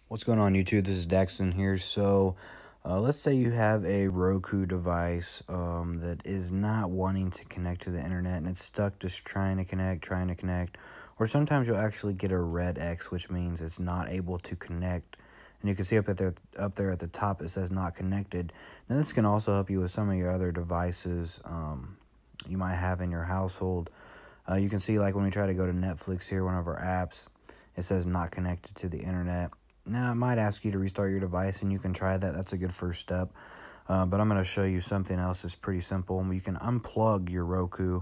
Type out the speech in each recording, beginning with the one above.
What's going on, YouTube? This is Daxton here. So let's say you have a Roku device that is not wanting to connect to the internet, and it's stuck just trying to connect, or sometimes you'll actually get a red X, which means it's not able to connect. And you can see up there at the top it says not connected. Now this can also help you with some of your other devices you might have in your household. You can see, like, when we try to go to Netflix here, one of our apps, it says not connected to the internet. Now, it might ask you to restart your device, and you can try that. That's a good first step. But I'm going to show you something else that's pretty simple. You can unplug your Roku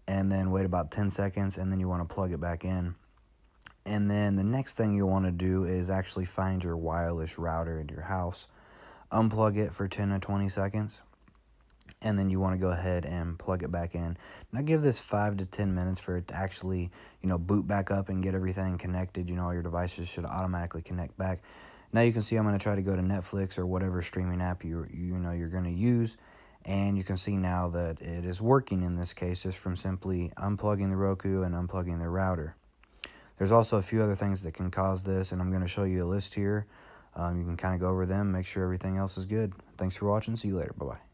and then wait about 10 seconds, and then you want to plug it back in. And then the next thing you want to do is actually find your wireless router in your house. Unplug it for 10 to 20 seconds. And then you want to go ahead and plug it back in. Now give this 5 to 10 minutes for it to actually, boot back up and get everything connected. All your devices should automatically connect back. Now you can see I'm going to try to go to Netflix or whatever streaming app you're going to use, and you can see now that it is working in this case just from simply unplugging the Roku and unplugging the router. There's also a few other things that can cause this, and I'm going to show you a list here. You can kind of go over them, make sure everything else is good. Thanks for watching. See you later. Bye-bye.